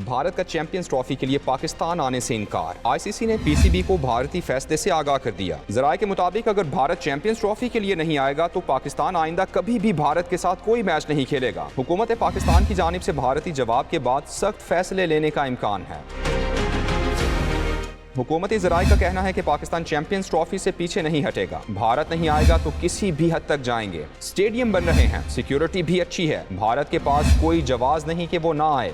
भारत का champions trophy के लिए पाकिस्तान आने से इनकार। आईसीसी ने पीसीबी को भारतीय फैसले से आगाह कर दिया। जराये के मुताबिक अगर भारत चैंपियंस ट्रॉफी के लिए नहीं आएगा तो पाकिस्तान आइंदा कभी भी भारत के साथ कोई मैच नहीं खेलेगा। हुकूमत पाकिस्तान की जानिब से भारतीय जवाब के बाद सख्त फैसले लेने का इम्कान है। हुकूमती ज़राए का कहना है कि पाकिस्तान चैंपियंस ट्रॉफी से पीछे नहीं हटेगा। भारत नहीं आएगा तो किसी भी हद तक जाएंगे। स्टेडियम बन रहे हैं, सिक्योरिटी भी अच्छी है। भारत के पास कोई जवाब नहीं कि वो ना आए।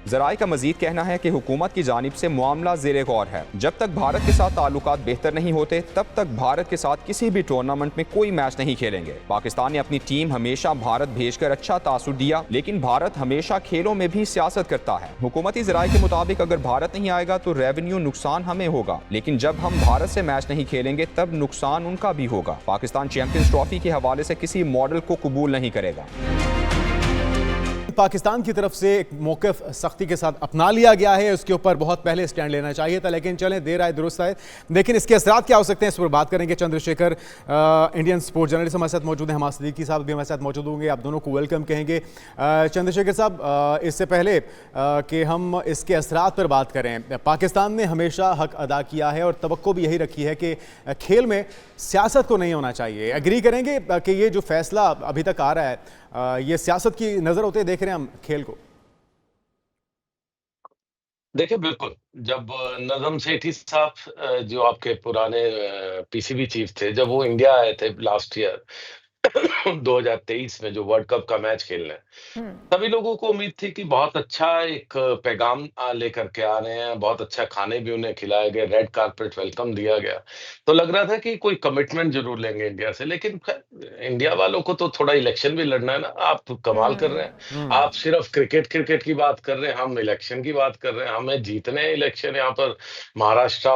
ज़राए का मजीद कहना है कि हुकूमत की जानिब से मामला ज़ेरे गौर है। जब तक भारत के साथ ताल्लुकात बेहतर नहीं होते तब तक भारत के साथ किसी भी टूर्नामेंट में कोई मैच नहीं खेलेंगे। पाकिस्तान ने अपनी टीम हमेशा भारत भेजकर अच्छा तासुर दिया, लेकिन भारत हमेशा खेलों में भी सियासत करता है। हुकूमती ज़राए के मुताबिक अगर भारत नहीं आएगा तो रेवेन्यू नुकसान हमें होगा, लेकिन जब हम भारत से मैच नहीं खेलेंगे तब नुकसान उनका भी होगा। पाकिस्तान चैंपियंस ट्रॉफी के हवाले से किसी मॉडल को कबूल नहीं करेगा। पाकिस्तान की तरफ से एक मौक़िफ़ सख्ती के साथ अपना लिया गया है, उसके ऊपर बहुत पहले स्टैंड लेना चाहिए था, लेकिन चलें देर आए दुरुस्त आए। लेकिन इसके असरात क्या हो सकते हैं इस पर बात करेंगे। चंद्रशेखर इंडियन स्पोर्ट्स जर्नलिस्ट हमारे साथ मौजूद हैं, हमाद सिद्दीकी साहब भी हमारे साथ मौजूद होंगे। आप दोनों को वेलकम कहेंगे। चंद्रशेखर साहब, इससे पहले कि हम इसके असरात पर बात करें, पाकिस्तान ने हमेशा हक अदा किया है और तवक्को भी यही रखी है कि खेल में सियासत को नहीं होना चाहिए। एग्री करेंगे कि ये जो फैसला अभी तक आ रहा है ये सियासत की नजर होते देख रहे हैं हम खेल को? देखिए, बिल्कुल। जब नजम सेठी साहब जो आपके पुराने पीसीबी चीफ थे, जब वो इंडिया आए थे लास्ट ईयर 2023 में जो वर्ल्ड कप का मैच खेलने, सभी लोगों को उम्मीद थी कि बहुत अच्छा एक पैगाम लेकर के आ रहे हैं, बहुत अच्छा खाने भी उन्हें खिलाए गए, रेड कारपेट वेलकम दिया गया। तो लग रहा था कि कोई कमिटमेंट जरूर लेंगे इंडिया से, लेकिन इंडिया वालों को तो थोड़ा इलेक्शन भी लड़ना है ना। आप कमाल कर रहे हैं, आप सिर्फ क्रिकेट की बात कर रहे हैं, हम इलेक्शन की बात कर रहे हैं। हमें जीतने हैं इलेक्शन यहाँ पर महाराष्ट्र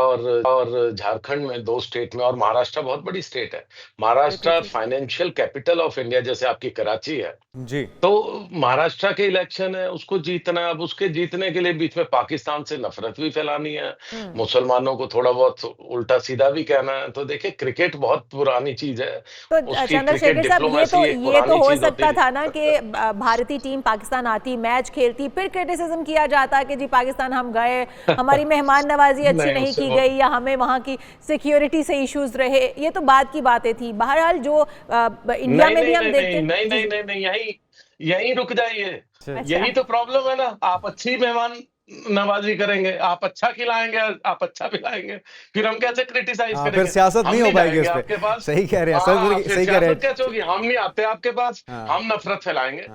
और झारखंड में, 2 स्टेट में, और महाराष्ट्र बहुत बड़ी स्टेट है। Maharashtra financial capital of India, जैसे आपकी कराची है जी। तो महाराष्ट्र के इलेक्शन है, उसको जीतना है। अब उसके जीतने के लिए बीच में पाकिस्तान से नफरत भी फैलानी है, मुसलमानों को थोड़ा बहुत उल्टा सीधा भी कहना है। तो देखिए, क्रिकेट बहुत पुरानी चीज है। तो उसकी चंद्रशेखर क्रिकेट साहब, डिप्लोमेसी एक ये तो पुरानी हो चीज होती सकता है। था ना कि भारतीय टीम पाकिस्तान आती, मैच खेलती, फिर क्रिटिसिज्म किया जाता कि जी पाकिस्तान हम गए, हमारी मेहमान नवाजी अच्छी नहीं की गई, या हमें वहाँ की सिक्योरिटी से इश्यूज रहे। ये तो बात की बातें थी। बहरहाल जो इंडिया में भी हम देखते हैं। नहीं, यहीं रुक जाइए। यही तो प्रॉब्लम है ना। आप अच्छी मेहमान नवाजी करेंगे, आप अच्छा खिलाएंगे, आप अच्छा पिलाएंगे, फिर हम कैसे क्रिटिसाइज करेंगे? फिर सियासत नहीं हो पाएगी इस पे। आपके पास सही कह रहे हैं सर, सही कह रहे हैं। कैसे होगी? हम नहीं आते आपके पास, हम नफरत फैलाएंगे।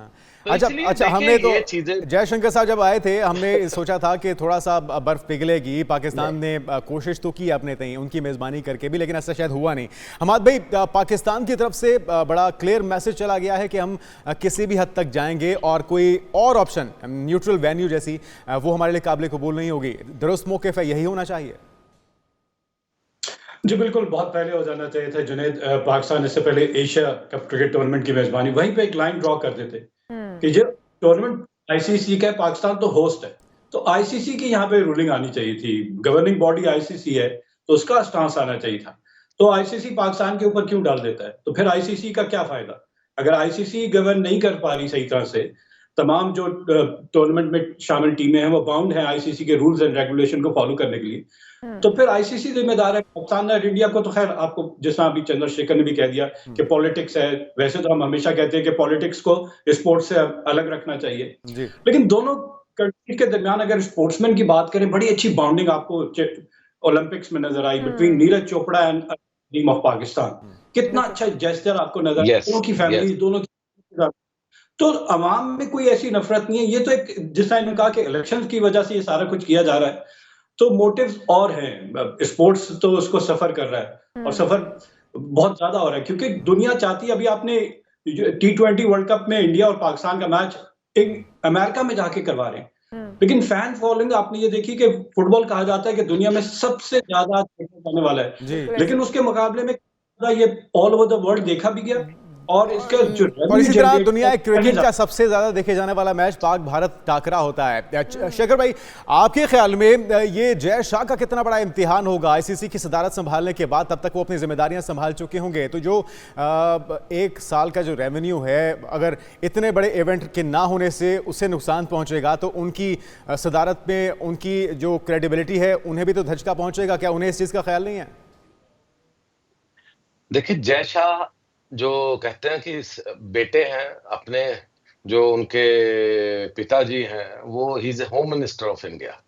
तो अच्छा, हमने तो जयशंकर साहब जब आए थे, हमने सोचा था कि थोड़ा सा बर्फ पिघलेगी। पाकिस्तान ने कोशिश तो की अपने तय उनकी मेजबानी करके भी, लेकिन ऐसा शायद हुआ नहीं। हमाद भाई, पाकिस्तान की तरफ से बड़ा क्लियर मैसेज चला गया है कि हम किसी भी हद तक जाएंगे और कोई और ऑप्शन न्यूट्रल वेन्यू जैसी वो हमारे लिए काबिल कबूल नहीं होगी। दुरुस्त मौक़िफ़ है, यही होना चाहिए। जी बिल्कुल, बहुत पहले हो जाना चाहिए था जुनैद। पाकिस्तान इससे पहले एशिया कप क्रिकेट टूर्नामेंट की मेजबानी, वहीं पे एक लाइन ड्रॉ कर देते कि जो टूर्नामेंट आईसीसी का है, पाकिस्तान तो होस्ट है, तो आईसीसी की यहाँ पे रूलिंग आनी चाहिए थी। गवर्निंग बॉडी आईसीसी है, तो उसका स्टांस आना चाहिए था। तो आईसीसी पाकिस्तान के ऊपर क्यों डाल देता है? तो फिर आईसीसी का क्या फायदा? अगर आईसीसी गवर्न नहीं कर पा रही सही तरह से, तमाम जो टूर्नामेंट में शामिल टीमें हैं वो बाउंड हैं आईसीसी के रूल्स एंड रेगुलेशन को फॉलो करने के लिए, तो फिर आईसीसी जिम्मेदार है। पाकिस्तान और इंडिया को तो खैर, आपको जिस अभी चंद्रशेखर ने भी कह दिया कि पॉलिटिक्स है, वैसे तो हम हमेशा कहते हैं कि पॉलिटिक्स को स्पोर्ट्स से अलग रखना चाहिए, लेकिन दोनों कंट्री के दरमियान अगर स्पोर्ट्समैन की बात करें, बड़ी अच्छी बाउंडिंग आपको ओलंपिक्स में नजर आई between Neeraj Chopra and team of Pakistan. कितना अच्छा जेस्चर आपको नजर आया, दोनों की फैमिली, दोनों की। तो अवाम में कोई ऐसी नफरत नहीं है। ये तो एक, जिस तरह इन्होंने कहा कि इलेक्शन की वजह से ये सारा कुछ किया जा रहा है, तो मोटिव्स और हैं। स्पोर्ट्स तो उसको सफर कर रहा है, और सफर बहुत ज्यादा हो रहा है, क्योंकि दुनिया चाहती है। अभी आपने T20 वर्ल्ड कप में इंडिया और पाकिस्तान का मैच अमेरिका में जाके करवा रहे हैं, लेकिन फैन फॉलोइंग आपने ये देखी कि फुटबॉल कहा जाता है कि दुनिया में सबसे ज्यादा देखने जाने वाला है, लेकिन उसके मुकाबले में ये ऑल ओवर द वर्ल्ड देखा भी गया और इसका जो और इसी तरह दुनिया क्रिकेट revenue का सबसे ज्यादा देखे जाने वाला मैच पाक भारत टाकरा होता है। शेखर भाई, आपके ख्याल में ये जय शाह का कितना बड़ा इम्तिहान होगा आईसीसी की सदारत संभालने के बाद? तब तक वो अपनी जिम्मेदारियां संभाल चुके होंगे, तो जो एक साल का जो रेवेन्यू है, अगर इतने बड़े इवेंट के ना होने से उससे नुकसान पहुंचेगा तो उनकी सदारत में उनकी जो क्रेडिबिलिटी है उन्हें भी तो धचका पहुंचेगा। क्या उन्हें इस चीज का ख्याल नहीं है? देखिए, जय शाह जो कहते हैं कि बेटे हैं अपने, जो उनके पिताजी हैं, वो he is home minister of India.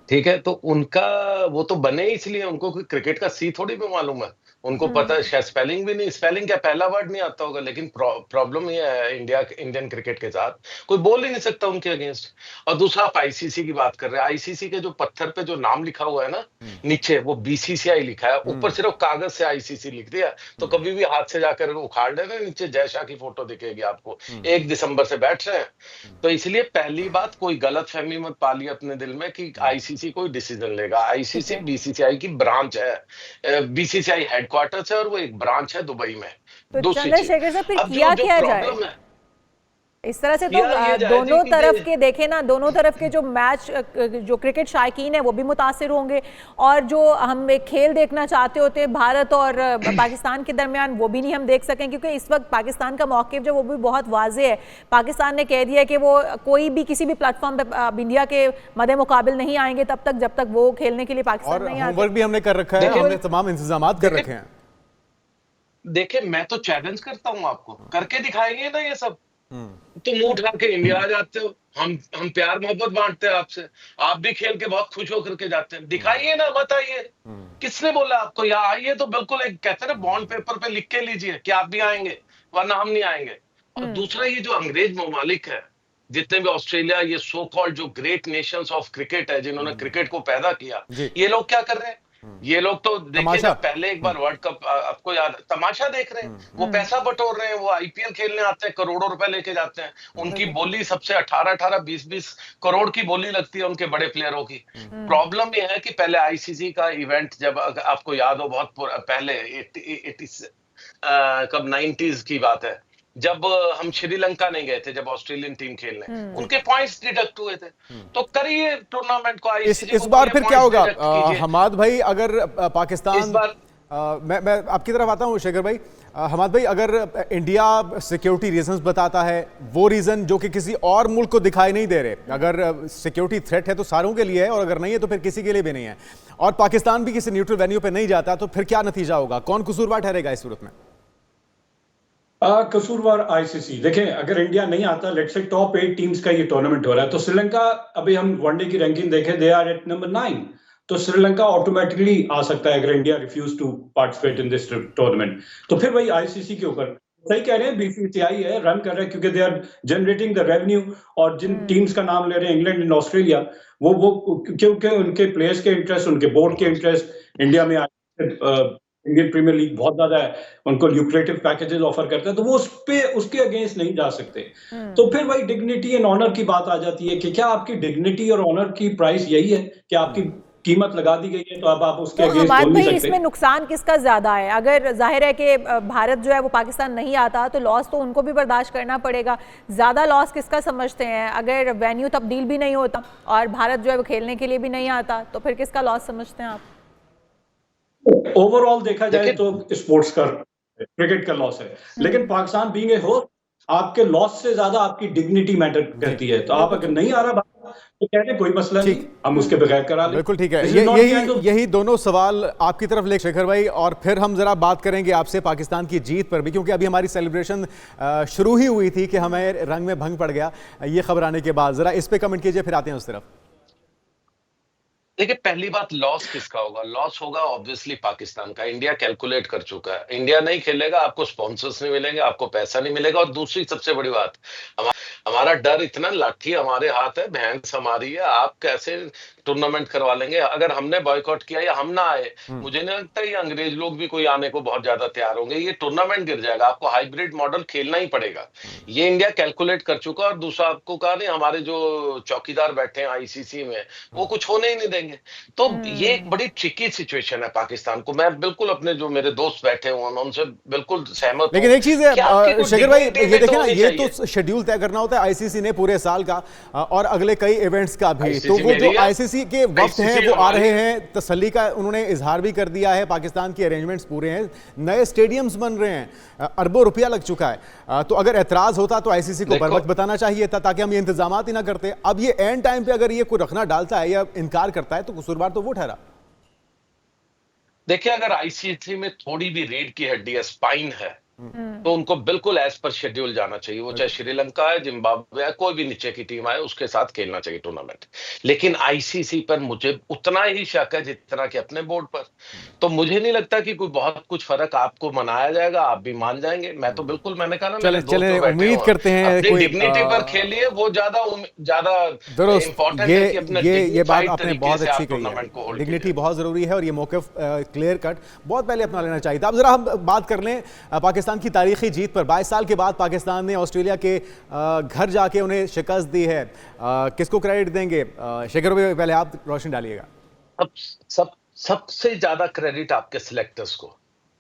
ठीक है, तो उनका वो तो बने इसलिए, उनको कोई क्रिकेट का सी थोड़ी भी मालूम है। उनको पता है, शायद स्पेलिंग भी नहीं, स्पेलिंग क्या पहला वर्ड नहीं आता होगा, लेकिन प्रॉब्लम ये है इंडियन क्रिकेट के साथ, कोई बोल ही नहीं सकता उनके अगेंस्ट। और दूसरा, आप आईसीसी की बात कर रहे हैं, आईसीसी के जो पत्थर पे जो नाम लिखा हुआ है ना, नीचे वो बीसीसीआई लिखा है, ऊपर सिर्फ कागज से आईसीसी लिख दिया। तो कभी भी हाथ से जाकर उखाड़ लेना, नीचे जय शाह की फोटो दिखेगी आपको। 1 दिसंबर से बैठ रहे हैं। तो इसलिए पहली बात, कोई गलत फहमी मत पालिए अपने दिल में कि आईसीसी कोई डिसीजन लेगा। आईसीसी बीसीसीआई की ब्रांच है, बीसीसीआई हेडक्वार्टर्स है और वो एक ब्रांच है दुबई में। तो दूसरी चंद्रशेखर चीज, साहब, फिर अब किया क्या जाए? प्रॉब्लम है, इस तरह से तो किया ये जाए दोनों कि तरफ के देखे ना, दोनों तरफ के जो मैच, जो क्रिकेट शायकीन है वो भी मुतासिर होंगे, और जो हम एक खेल देखना चाहते होते भारत और पाकिस्तान के दरमियान, वो भी नहीं हम देख सकें, क्योंकि इस वक्त पाकिस्तान का मौक़िफ़ जो वो भी बहुत वाज़ेह है। पाकिस्तान ने कह दिया कि वो कोई भी किसी भी प्लेटफॉर्म पे इंडिया के मदे मुकाबिल नहीं आएंगे तब तक जब तक वो खेलने के लिए पाकिस्तान और नहीं आते। होमवर्क भी हमने कर रखा है, हमने तमाम इंतजाम कर रखे हैं। देखिए, मैं तो चैलेंज करता हूं आपको, करके दिखाएंगे ना ये सब। तुम उठा के इंडिया आ जाते हो, हम प्यार मोहब्बत बांटते हैं आपसे, आप भी खेल के बहुत खुश होकर के जाते हैं। दिखाइए ना, बताइए किसने बोला आपको यहाँ आइए? तो बिल्कुल एक कहते हैं ना, बॉन्ड पेपर पे लिख के लीजिए कि आप भी आएंगे, वरना हम नहीं आएंगे। और दूसरा, ये जो अंग्रेज ममालिक है, जितने भी ऑस्ट्रेलिया, ये सो कॉल्ड जो ग्रेट नेशंस ऑफ क्रिकेट है, जिन्होंने क्रिकेट को पैदा किया, ये लोग क्या कर रहे हैं? ये लोग तो देखिए ना, पहले एक बार वर्ल्ड कप, आपको याद, तमाशा देख रहे हैं, वो पैसा बटोर रहे हैं, वो आईपीएल खेलने आते हैं, करोड़ों रुपए लेके जाते हैं। उनकी बोली सबसे 18-18, 20-20 करोड़ की बोली लगती है उनके बड़े प्लेयरों की। प्रॉब्लम ये है कि पहले आईसीसी का इवेंट, जब आपको याद हो, बहुत पहले 80 कब 90s की बात है, जब हम श्रीलंका नहीं गए थे, जब ऑस्ट्रेलियन टीम खेलने, उनके पॉइंट्स डिडक्ट हुए थे। तो करिए टूर्नामेंट को, आईसीसी इस बार फिर क्या होगा हमाद भाई? अगर पाकिस्तान, इस बार मैं आपकी तरफ आता हूं शेखर भाई। हमाद भाई, अगर इंडिया सिक्योरिटी रीजंस बताता है, वो रीजन जो कि किसी और मुल्क को दिखाई नहीं दे रहे, अगर सिक्योरिटी थ्रेट है तो सारों के लिए है, और अगर नहीं है तो फिर किसी के लिए भी नहीं है, और पाकिस्तान भी किसी न्यूट्रल वेन्यू पे नहीं जाता, तो फिर क्या नतीजा होगा? कौन कसूरवार ठहरेगा इस सूरत में? कसूरवार आईसीसी। देखें, अगर इंडिया नहीं आता, लेट्स से टॉप 8 टीम्स का ये टूर्नामेंट हो रहा है, तो श्रीलंका, अभी हम वनडे की रैंकिंग देखें, दे आर एट नंबर 9, तो श्रीलंका ऑटोमेटिकली आ सकता है अगर India refuse to participate in this tournament. तो फिर वही आईसीसी के ऊपर, सही कह रहे हैं, बीसीसीआई है, रन कर रहा है, क्योंकि they are generating the revenue. और जिन टीम्स का नाम ले रहे हैं, इंग्लैंड एंड ऑस्ट्रेलिया, वो क्योंकि उनके प्लेयर्स के इंटरेस्ट, उनके बोर्ड के इंटरेस्ट इंडिया में इंडियन प्रीमियर लीग बहुत ज्यादा है, उनको ल्यूक्रेटिव पैकेजेस ऑफर करता है, तो वो उसके अगेंस्ट नहीं जा सकते। तो फिर वही डिग्निटी एंड ऑनर की बात आ जाती है कि क्या आपकी डिग्निटी और ऑनर की प्राइस यही है कि आपकी कीमत लगा दी गई है, तो अब आप उसके अगेंस्ट बोल नहीं सकते। इसमें नुकसान किसका ज्यादा है? अगर जाहिर है कि भारत जो है वो पाकिस्तान नहीं आता, तो लॉस तो उनको भी बर्दाश्त करना पड़ेगा। ज्यादा लॉस किसका समझते हैं? अगर वेन्यू तब्दील भी नहीं होता और भारत जो है वो खेलने के लिए भी नहीं आता, तो फिर किसका लॉस समझते हैं आप? ओवरऑल देखा जाए तो स्पोर्ट्स का, क्रिकेट का लॉस है, लेकिन पाकिस्तान बीइंग ए होस्ट, आपके लॉस से ज्यादा आपकी डिग्निटी मैटर करती है। तो आप अगर नहीं आ रहा तो कहते कोई मसला नहीं, हम उसके बगैर करा लें। बिल्कुल ठीक है। यही दोनों सवाल आपकी तरफ ले शेखर भाई, और फिर हम जरा बात करेंगे आपसे पाकिस्तान की जीत पर भी, क्योंकि अभी हमारी सेलिब्रेशन शुरू ही हुई थी कि हमें रंग में भंग पड़ गया ये खबर आने के बाद। जरा इस पे कमेंट कीजिए, फिर आते हैं उस तरफ। देखिए, पहली बात, लॉस किसका होगा? लॉस होगा ऑब्वियसली पाकिस्तान का। इंडिया कैलकुलेट कर चुका है, इंडिया नहीं खेलेगा, आपको स्पॉन्सर्स नहीं मिलेंगे, आपको पैसा नहीं मिलेगा। और दूसरी सबसे बड़ी बात, हमारा डर इतना, लाठी हमारे हाथ है, भैंस हमारी है, आप कैसे टूर्नामेंट करवा लेंगे? अगर हमने बॉयकॉट किया या हम ना आए, मुझे नहीं लगता ये अंग्रेज लोग भी कोई आने को बहुत ज्यादा तैयार होंगे। ये टूर्नामेंट गिर जाएगा, आपको हाइब्रिड मॉडल खेलना ही पड़ेगा। ये इंडिया कैलकुलेट कर चुका। और दूसरा, आपको कहा नहीं, हमारे जो चौकीदार बैठे हैं आईसीसी में, वो कुछ होने ही नहीं देंगे। खेलेंगे। तो ये एक बड़ी ट्रिकी सिचुएशन है पाकिस्तान को। मैं बिल्कुल अपने जो मेरे दोस्त बैठे हुए हैं उनसे बिल्कुल सहमत हूं लेकिन एक चीज है कि आपकी कुछ शेखर भाई, dignity ये भी देखें ना, होनी ये चाहिए। तो शेड्यूल तय करना होता है आईसीसी ने पूरे साल का और अगले कई इवेंट्स का भी। ICC तो वो मेरी जो है, आईसीसी के वक्त हैं ICC वो आ रहे हमारी। हैं, तसल्ली का उन्होंने इजहार भी कर दिया है, पाकिस्तान की अरेंजमेंट्स पूरे हैं, नए स्टेडियम्स बन रहे हैं, अरबों रुपया लग चुका है। तो अगर एतराज होता तो आईसीसी को देखो- बर वक्त बताना चाहिए था, ताकि हम ये इंतजाम ही ना करते। अब ये एंड टाइम पे अगर ये कोई रखना डालता है या इनकार करता है तो कसूरवार तो वो ठहरा। देखिए, अगर आईसीसी में थोड़ी भी रीढ़ की हड्डी है, स्पाइन है, तो उनको बिल्कुल एज पर शेड्यूल जाना चाहिए। वो चाहे श्रीलंका है, जिम्बाब्वे है, कोई भी नीचे की टीम आए उसके साथ खेलना चाहिए टूर्नामेंट। लेकिन आईसीसी पर मुझे उतना ही शक है जितना कि अपने बोर्ड पर। तो मुझे नहीं लगता कि कोई बहुत कुछ फर्क आपको मनाया जाएगा, आप भी मान जाएंगे। मैं तो बिल्कुल, मैंने कहा ना, मेरे दोस्त चले तो बैठे उम्मीद हुए करते हैं अपनी कोई डिग्निटी पर खेलिए, वो ज्यादा दुरुस्त। इंपॉर्टेंट ये है कि अपने ये बात dignified आपने तरीके बहुत से अच्छी आप कही टूर्नामेंट को है। होल्ड डिग्निटी कीजिए। बहुत जरूरी है और ये मौक़िफ़ क्लियर कट बहुत पहले अपना लेना चाहिए था। अब जरा हम बात कर लें पाकिस्तान की तारीखी जीत पर। 22 साल के बाद पाकिस्तान ने ऑस्ट्रेलिया के घर जाके उन्हें शिकस्त दी है। किसको क्रेडिट देंगे? शेखर भाई पहले आप रोशनी डालिएगा। अब सबसे ज्यादा क्रेडिट आपके सिलेक्टर्स को।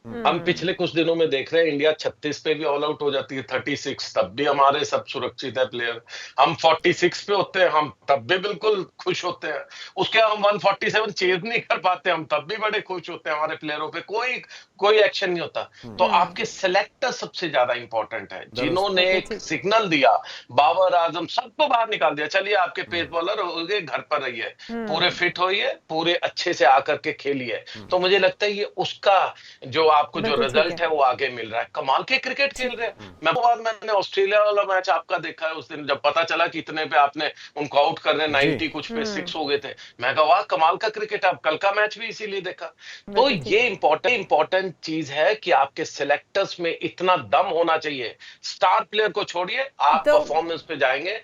हम पिछले कुछ दिनों में देख रहे हैं इंडिया 36 पे भी ऑल आउट हो जाती है, 36 तब भी हमारे सब सुरक्षित है प्लेयर। हम 46 पे होते हैं, हम तब भी बिल्कुल खुश होते हैं। उसके हम 147 चेज नहीं कर पाते, हम तब भी बड़े खुश होते हैं। हमारे प्लेयरों पे कोई एक्शन नहीं होता। तो आपके सिलेक्टर सबसे ज्यादा इंपॉर्टेंट है, जिन्होंने एक सिग्नल दिया, बाबर आजम सबको बाहर निकाल दिया। चलिए, आपके पेस बॉलर हो गए, घर पर रहिए, पूरे फिट होइए, पूरे अच्छे से आकर के खेलिए। तो मुझे लगता है ये उसका जो आपको जो रिजल्ट है वो आगे मिल रहा है। कमाल के क्रिकेट खेल रहे हैं। मैंने ऑस्ट्रेलिया वाला मैच आपका देखा है, उस दिन जब पता चला कि इतने पे आपने उनको आउट कर रहे 90 कुछ पे 6 हो गए थे, मैं कहा वाह कमाल का क्रिकेट। आप कल का मैच भी इसीलिए देखा। तो ये इंपॉर्टेंट चीज है कि आपके सिलेक्टर्स में इतना दम होना चाहिए। स्टार प्लेयर को छोड़िए, आप तो- परफॉर्मेंस पे जाएंगे